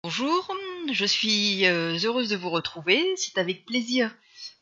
Bonjour, je suis heureuse de vous retrouver. C'est avec plaisir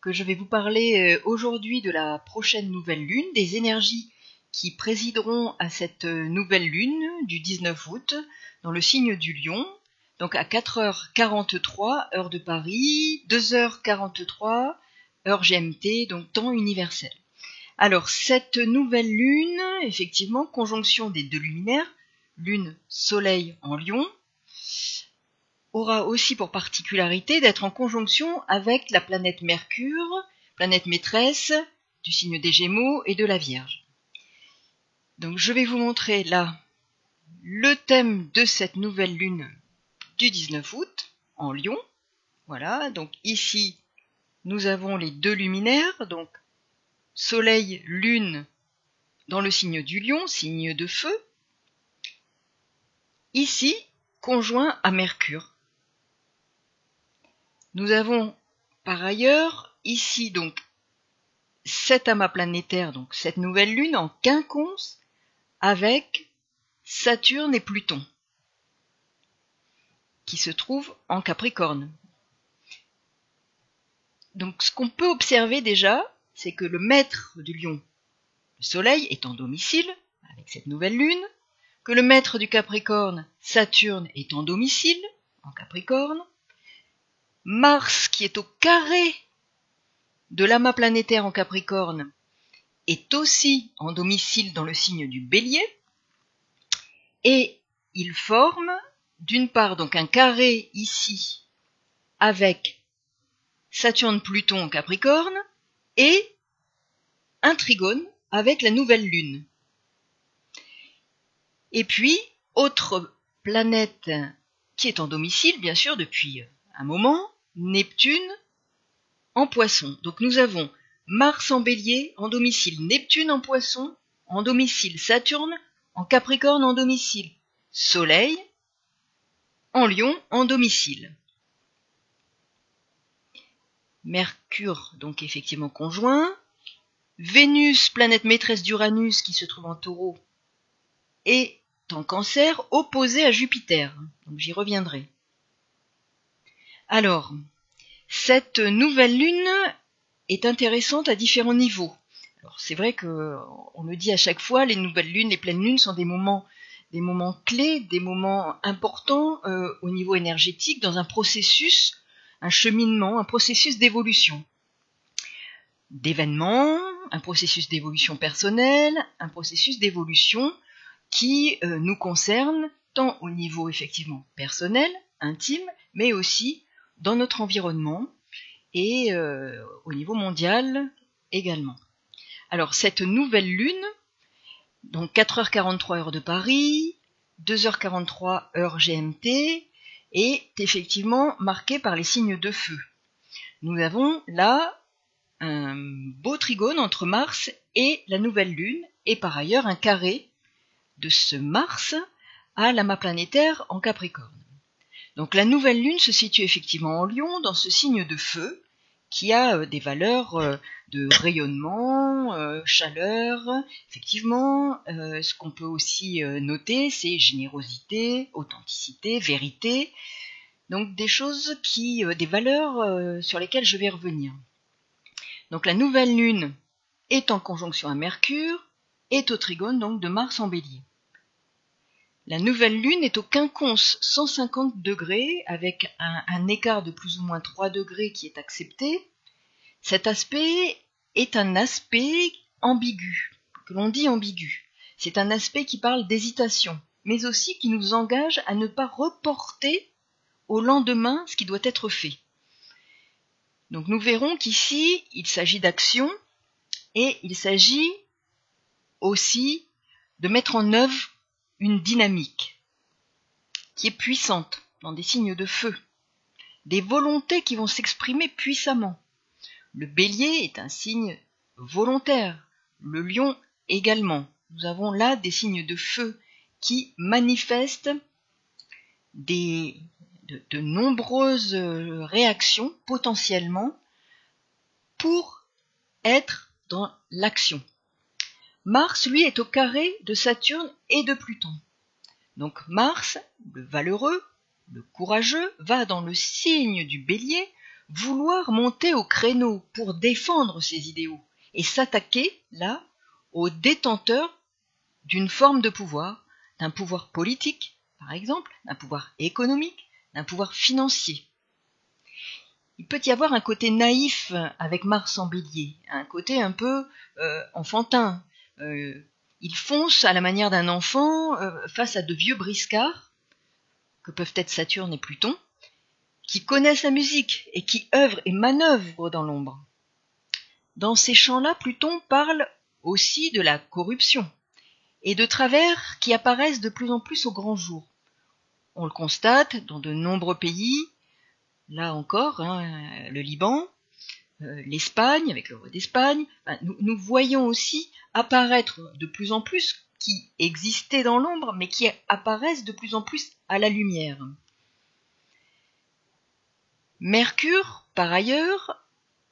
que je vais vous parler aujourd'hui de la prochaine nouvelle lune, des énergies qui présideront à cette nouvelle lune du 19 août dans le signe du Lion, donc à 4h43 heure de Paris, 2h43 heure GMT, donc temps universel. Alors cette nouvelle lune, effectivement, conjonction des deux luminaires, lune soleil en Lion, aura aussi pour particularité d'être en conjonction avec la planète Mercure, planète maîtresse du signe des Gémeaux et de la Vierge. Donc je vais vous montrer là le thème de cette nouvelle lune du 19 août en Lion. Voilà, donc ici nous avons les deux luminaires, donc Soleil, Lune dans le signe du Lion, signe de feu. Ici, conjoint à Mercure. Nous avons par ailleurs ici donc cet amas planétaire, donc cette nouvelle lune en quinconce avec Saturne et Pluton qui se trouvent en Capricorne. Donc ce qu'on peut observer déjà, c'est que le maître du Lion, le Soleil, est en domicile avec cette nouvelle lune, que le maître du Capricorne, Saturne, est en domicile en Capricorne, Mars, qui est au carré de l'amas planétaire en Capricorne, est aussi en domicile dans le signe du Bélier, et il forme d'une part donc un carré ici avec Saturne-Pluton en Capricorne et un trigone avec la nouvelle lune. Et puis, autre planète qui est en domicile, bien sûr, depuis un moment, Neptune en Poisson. Donc nous avons Mars en Bélier en domicile, Neptune en Poisson en domicile, Saturne en Capricorne en domicile, Soleil en Lion en domicile. Mercure, donc effectivement conjoint, Vénus, planète maîtresse d'Uranus qui se trouve en Taureau, est en Cancer, opposé à Jupiter. Donc j'y reviendrai. Alors, cette nouvelle lune est intéressante à différents niveaux. Alors c'est vrai que on le dit à chaque fois, les nouvelles lunes, les pleines lunes sont des moments clés, des moments importants au niveau énergétique dans un processus, un cheminement, un processus d'évolution. D'événements, un processus d'évolution personnelle, un processus d'évolution qui nous concerne tant au niveau effectivement personnel, intime, mais aussi dans notre environnement et au niveau mondial également. Alors cette nouvelle lune, donc 4h43 heure de Paris, 2h43 heure GMT, est effectivement marquée par les signes de feu. Nous avons là un beau trigone entre Mars et la nouvelle lune, et par ailleurs un carré de ce Mars à l'amas planétaire en Capricorne. Donc la nouvelle lune se situe effectivement en Lion, dans ce signe de feu, qui a des valeurs de rayonnement, chaleur. Effectivement, ce qu'on peut aussi noter, c'est générosité, authenticité, vérité. Donc des choses des valeurs sur lesquelles je vais revenir. Donc la nouvelle lune est en conjonction à Mercure, est au trigone donc de Mars en Bélier. La nouvelle lune est au quinconce 150 degrés, avec un écart de plus ou moins 3 degrés qui est accepté. Cet aspect est un aspect ambigu, que l'on dit ambigu. C'est un aspect qui parle d'hésitation, mais aussi qui nous engage à ne pas reporter au lendemain ce qui doit être fait. Donc nous verrons qu'ici, il s'agit d'action et il s'agit aussi de mettre en œuvre une dynamique qui est puissante dans des signes de feu, des volontés qui vont s'exprimer puissamment. Le Bélier est un signe volontaire, le Lion également. Nous avons là des signes de feu qui manifestent de nombreuses réactions potentiellement pour être dans l'action. Mars, lui, est au carré de Saturne et de Pluton. Donc Mars, le valeureux, le courageux, va dans le signe du Bélier vouloir monter au créneau pour défendre ses idéaux et s'attaquer, là, aux détenteurs d'une forme de pouvoir, d'un pouvoir politique, par exemple, d'un pouvoir économique, d'un pouvoir financier. Il peut y avoir un côté naïf avec Mars en Bélier, un côté un peu enfantin. Il fonce à la manière d'un enfant face à de vieux briscards, que peuvent être Saturne et Pluton, qui connaissent la musique et qui œuvrent et manœuvrent dans l'ombre. Dans ces champs-là, Pluton parle aussi de la corruption et de travers qui apparaissent de plus en plus au grand jour. On le constate dans de nombreux pays, là encore, le Liban, l'Espagne, avec le roi d'Espagne. Nous voyons aussi apparaître de plus en plus qui existaient dans l'ombre, mais qui apparaissent de plus en plus à la lumière. Mercure, par ailleurs,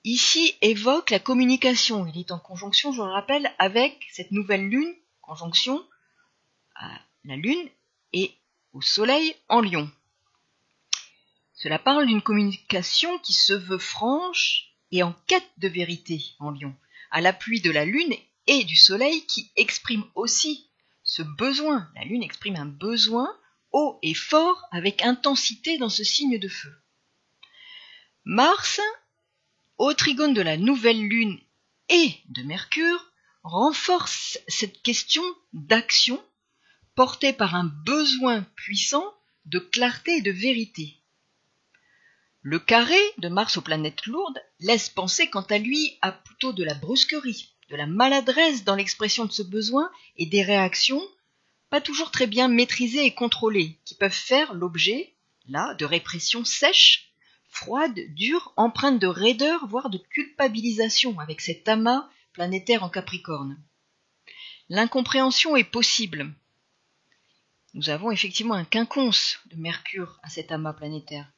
ici évoque la communication. Il est en conjonction, je le rappelle, avec cette nouvelle lune, conjonction à la lune et au soleil en Lion. Cela parle d'une communication qui se veut franche et en quête de vérité en Lion, à l'appui de la lune et du soleil qui exprime aussi ce besoin. La lune exprime un besoin haut et fort avec intensité dans ce signe de feu. Mars, au trigone de la nouvelle lune et de Mercure, renforce cette question d'action portée par un besoin puissant de clarté et de vérité. Le carré de Mars aux planètes lourdes laisse penser quant à lui à plutôt de la brusquerie, de la maladresse dans l'expression de ce besoin et des réactions pas toujours très bien maîtrisées et contrôlées, qui peuvent faire l'objet, là, de répressions sèches, froides, dures, empreintes de raideur, voire de culpabilisation avec cet amas planétaire en Capricorne. L'incompréhension est possible. Nous avons effectivement un quinconce de Mercure à cet amas planétaire.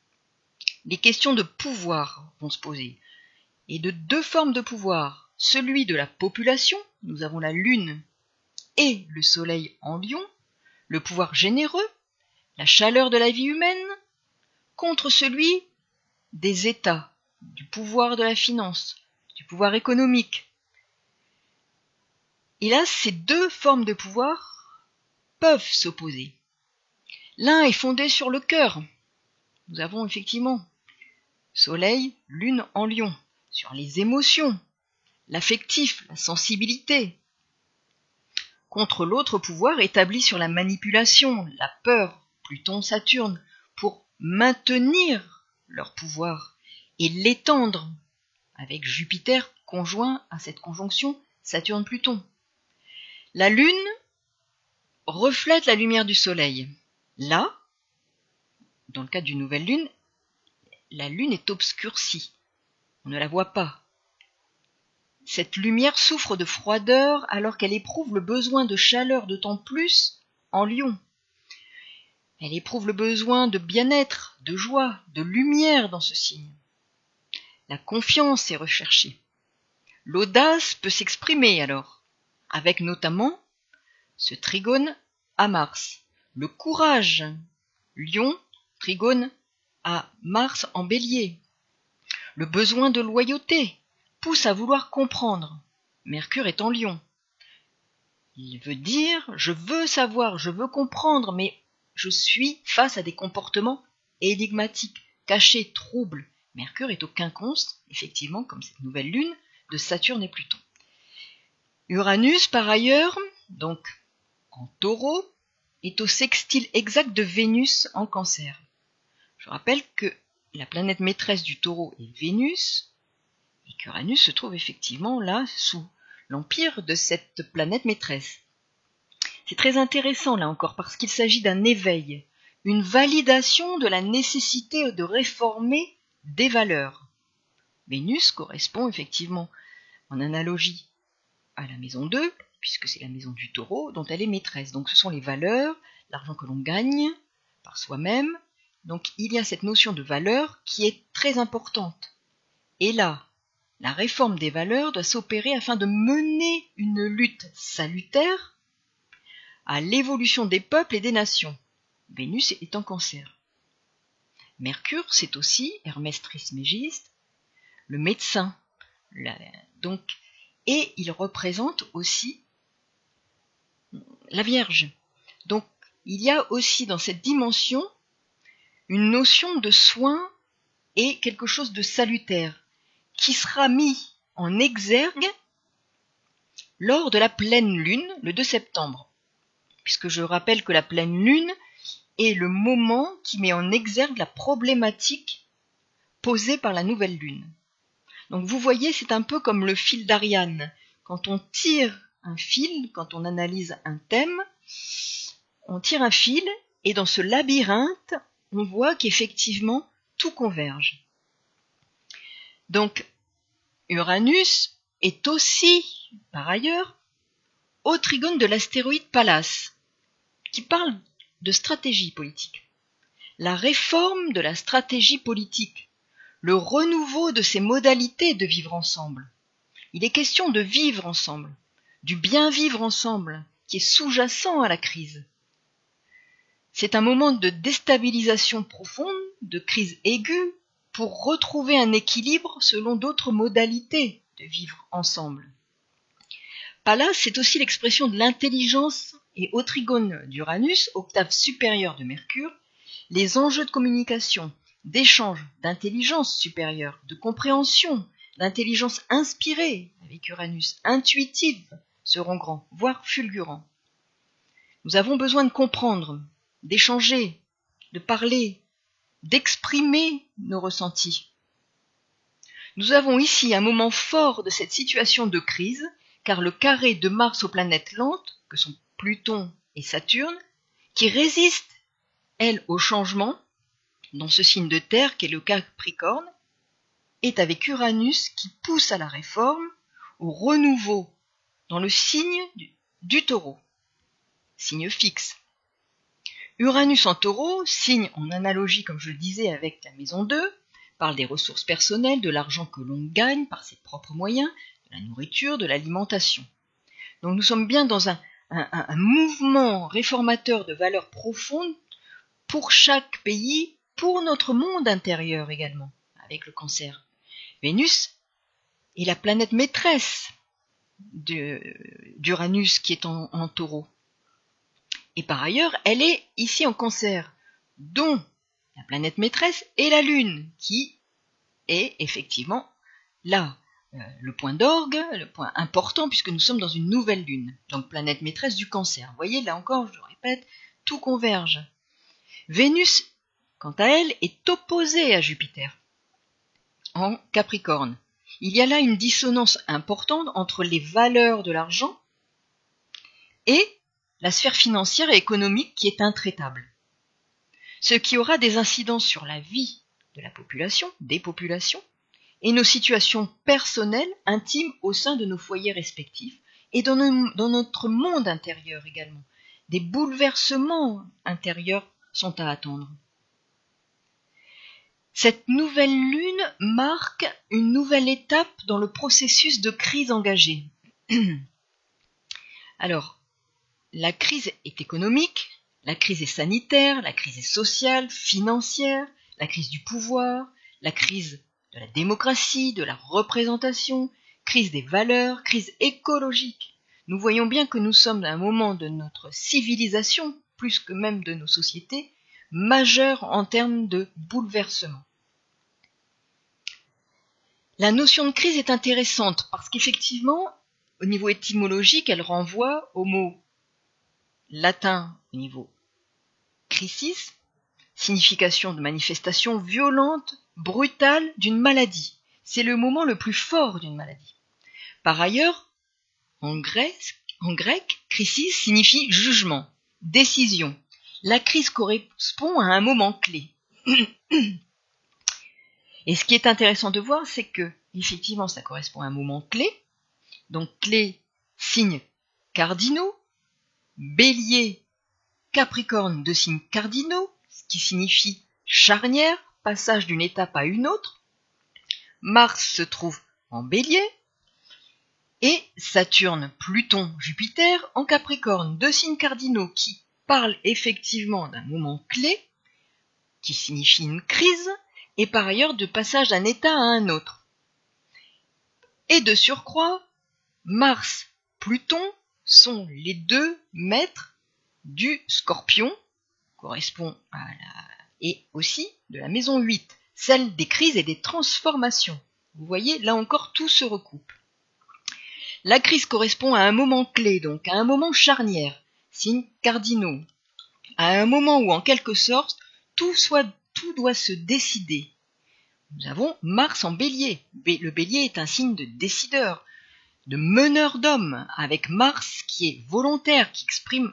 Les questions de pouvoir vont se poser, et de deux formes de pouvoir. Celui de la population, nous avons la Lune et le Soleil en Lion, le pouvoir généreux, la chaleur de la vie humaine, contre celui des États, du pouvoir de la finance, du pouvoir économique. Et là, ces deux formes de pouvoir peuvent s'opposer. L'un est fondé sur le cœur. Nous avons effectivement Soleil, Lune en Lion, sur les émotions, l'affectif, la sensibilité. Contre l'autre pouvoir établi sur la manipulation, la peur, Pluton, Saturne, pour maintenir leur pouvoir et l'étendre, avec Jupiter conjoint à cette conjonction Saturne-Pluton. La Lune reflète la lumière du Soleil. Là, dans le cas d'une nouvelle Lune, la Lune est obscurcie. On ne la voit pas. Cette lumière souffre de froideur alors qu'elle éprouve le besoin de chaleur d'autant plus en Lion. Elle éprouve le besoin de bien-être, de joie, de lumière dans ce signe. La confiance est recherchée. L'audace peut s'exprimer alors, avec notamment ce trigone à Mars. Le courage, Lion, trigone à Mars en Bélier. Le besoin de loyauté pousse à vouloir comprendre. Mercure est en Lion. Il veut dire « je veux savoir, je veux comprendre, mais je suis face à des comportements énigmatiques, cachés, troubles. » Mercure est au quinconce, effectivement, comme cette nouvelle lune, de Saturne et Pluton. Uranus, par ailleurs, donc en Taureau, est au sextile exact de Vénus en Cancer. Je rappelle que la planète maîtresse du Taureau est Vénus, et qu'Uranus se trouve effectivement là, sous l'empire de cette planète maîtresse. C'est très intéressant là encore, parce qu'il s'agit d'un éveil, une validation de la nécessité de réformer des valeurs. Vénus correspond effectivement, en analogie, à la maison 2, puisque c'est la maison du Taureau dont elle est maîtresse. Donc ce sont les valeurs, l'argent que l'on gagne par soi-même. Donc il y a cette notion de valeur qui est très importante. Et là, la réforme des valeurs doit s'opérer afin de mener une lutte salutaire à l'évolution des peuples et des nations. Vénus est en Cancer. Mercure, c'est aussi Hermès Trismégiste, le médecin. Et il représente aussi la Vierge. Donc, il y a aussi dans cette dimension une notion de soin et quelque chose de salutaire qui sera mis en exergue lors de la pleine lune, le 2 septembre. Puisque je rappelle que la pleine lune est le moment qui met en exergue la problématique posée par la nouvelle lune. Donc vous voyez, c'est un peu comme le fil d'Ariane. Quand on tire un fil, quand on analyse un thème, on tire un fil et dans ce labyrinthe, on voit qu'effectivement tout converge. Donc Uranus est aussi, par ailleurs, au trigone de l'astéroïde Pallas, qui parle de stratégie politique. La réforme de la stratégie politique, le renouveau de ces modalités de vivre ensemble. Il est question de vivre ensemble, du bien vivre ensemble, qui est sous-jacent à la crise. C'est un moment de déstabilisation profonde, de crise aiguë, pour retrouver un équilibre selon d'autres modalités de vivre ensemble. Pallas, c'est aussi l'expression de l'intelligence et au trigone d'Uranus, octave supérieure de Mercure, les enjeux de communication, d'échange, d'intelligence supérieure, de compréhension, d'intelligence inspirée avec Uranus, intuitive, seront grands, voire fulgurants. Nous avons besoin de comprendre, d'échanger, de parler, d'exprimer nos ressentis. Nous avons ici un moment fort de cette situation de crise, car le carré de Mars aux planètes lentes, que sont Pluton et Saturne, qui résistent, elles, au changement, dans ce signe de terre qu'est le Capricorne, est avec Uranus qui pousse à la réforme, au renouveau, dans le signe du Taureau, signe fixe. Uranus en Taureau, signe en analogie, comme je le disais, avec la maison 2, parle des ressources personnelles, de l'argent que l'on gagne par ses propres moyens, de la nourriture, de l'alimentation. Donc nous sommes bien dans un mouvement réformateur de valeurs profondes pour chaque pays, pour notre monde intérieur également, avec le Cancer. Vénus est la planète maîtresse d'Uranus qui est en Taureau. Et par ailleurs, elle est ici en Cancer, dont la planète maîtresse est la Lune, qui est effectivement là, le point d'orgue, le point important, puisque nous sommes dans une nouvelle Lune, donc planète maîtresse du Cancer. Vous voyez, là encore, je le répète, tout converge. Vénus, quant à elle, est opposée à Jupiter, en Capricorne. Il y a là une dissonance importante entre les valeurs de l'argent et la sphère financière et économique qui est intraitable. Ce qui aura des incidences sur la vie de la population, des populations, et nos situations personnelles, intimes au sein de nos foyers respectifs, et dans notre monde intérieur également. Des bouleversements intérieurs sont à attendre. Cette nouvelle lune marque une nouvelle étape dans le processus de crise engagée. Alors, la crise est économique, la crise est sanitaire, la crise est sociale, financière, la crise du pouvoir, la crise de la démocratie, de la représentation, crise des valeurs, crise écologique. Nous voyons bien que nous sommes à un moment de notre civilisation, plus que même de nos sociétés, majeur en termes de bouleversement. La notion de crise est intéressante parce qu'effectivement, au niveau étymologique, elle renvoie au mot latin au niveau crisis, signification de manifestation violente, brutale d'une maladie. C'est le moment le plus fort d'une maladie. Par ailleurs, en grec, crisis signifie jugement, décision. La crise correspond à un moment clé. Et ce qui est intéressant de voir, c'est que, effectivement, ça correspond à un moment clé. Donc, clé, signes cardinaux, Bélier, Capricorne, deux signes cardinaux, ce qui signifie charnière, passage d'une étape à une autre. Mars se trouve en Bélier et Saturne, Pluton, Jupiter en Capricorne, deux signes cardinaux qui parlent effectivement d'un moment clé qui signifie une crise, et par ailleurs de passage d'un état à un autre. Et de surcroît, Mars, Pluton sont les deux maîtres du Scorpion, correspond à et aussi de la maison 8, celle des crises et des transformations. Vous voyez, là encore, tout se recoupe. La crise correspond à un moment clé, donc à un moment charnière, signes cardinaux, à un moment où, en quelque sorte, tout doit se décider. Nous avons Mars en Bélier. Le Bélier est un signe de décideur, de meneur d'hommes, avec Mars qui est volontaire, qui exprime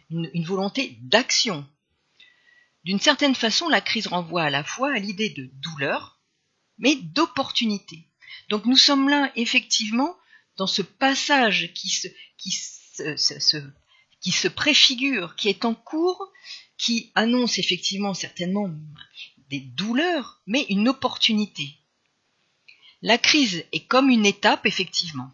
une volonté d'action. D'une certaine façon, la crise renvoie à la fois à l'idée de douleur, mais d'opportunité. Donc nous sommes là, effectivement, dans ce passage qui se préfigure, qui est en cours, qui annonce effectivement certainement des douleurs, mais une opportunité. La crise est comme une étape, effectivement.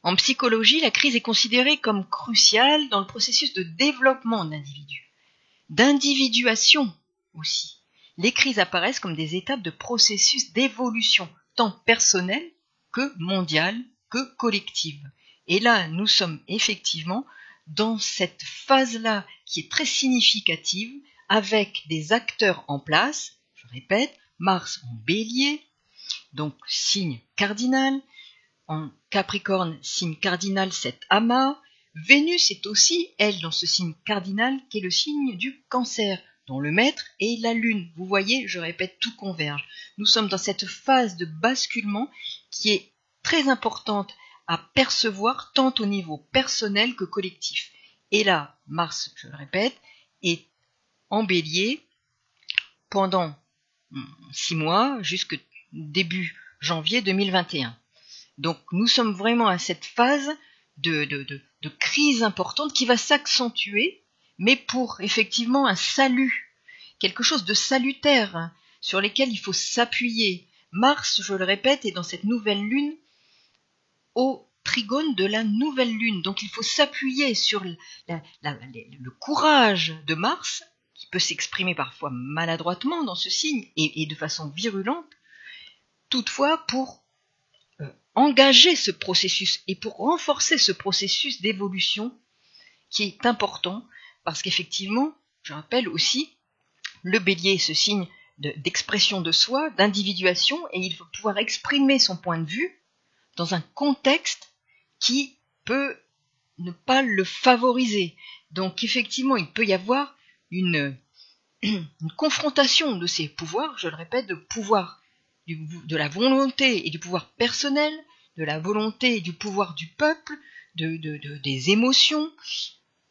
En psychologie, la crise est considérée comme cruciale dans le processus de développement de l'individu, d'individuation aussi. Les crises apparaissent comme des étapes de processus d'évolution, tant personnelle que mondiale, que collective. Et là, nous sommes effectivement dans cette phase-là qui est très significative, avec des acteurs en place, je répète, Mars en Bélier, donc signe cardinal, en Capricorne, signe cardinal, cet amas. Vénus est aussi, elle, dans ce signe cardinal, qui est le signe du Cancer, dont le maître est la Lune. Vous voyez, je répète, tout converge. Nous sommes dans cette phase de basculement qui est très importante à percevoir, tant au niveau personnel que collectif. Et là, Mars, je le répète, est en Bélier pendant 6 mois, jusqu'au début janvier 2021. Donc nous sommes vraiment à cette phase de crise importante qui va s'accentuer, mais pour effectivement un salut, quelque chose de salutaire sur lequel il faut s'appuyer. Mars, je le répète, est dans cette nouvelle lune au trigone de la nouvelle lune. Donc il faut s'appuyer sur le courage de Mars, qui peut s'exprimer parfois maladroitement dans ce signe et de façon virulente, toutefois pour engager ce processus et pour renforcer ce processus d'évolution qui est important parce qu'effectivement, je rappelle aussi, le Bélier est ce signe d'expression de soi, d'individuation, et il faut pouvoir exprimer son point de vue dans un contexte qui peut ne pas le favoriser. Donc effectivement, il peut y avoir une confrontation de ces pouvoirs, je le répète, de pouvoir de la volonté et du pouvoir personnel, de la volonté et du pouvoir du peuple, des émotions,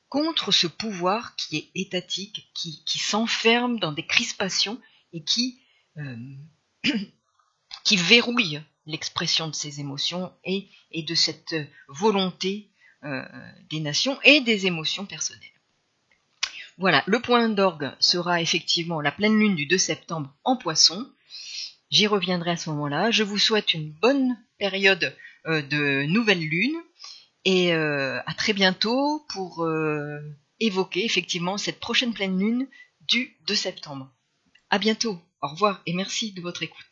contre ce pouvoir qui est étatique, qui s'enferme dans des crispations et qui verrouille l'expression de ces émotions et de cette volonté des nations et des émotions personnelles. Voilà, le point d'orgue sera effectivement la pleine lune du 2 septembre en Poisson. J'y reviendrai à ce moment-là. Je vous souhaite une bonne période de nouvelle lune et à très bientôt pour évoquer effectivement cette prochaine pleine lune du 2 septembre. À bientôt, au revoir et merci de votre écoute.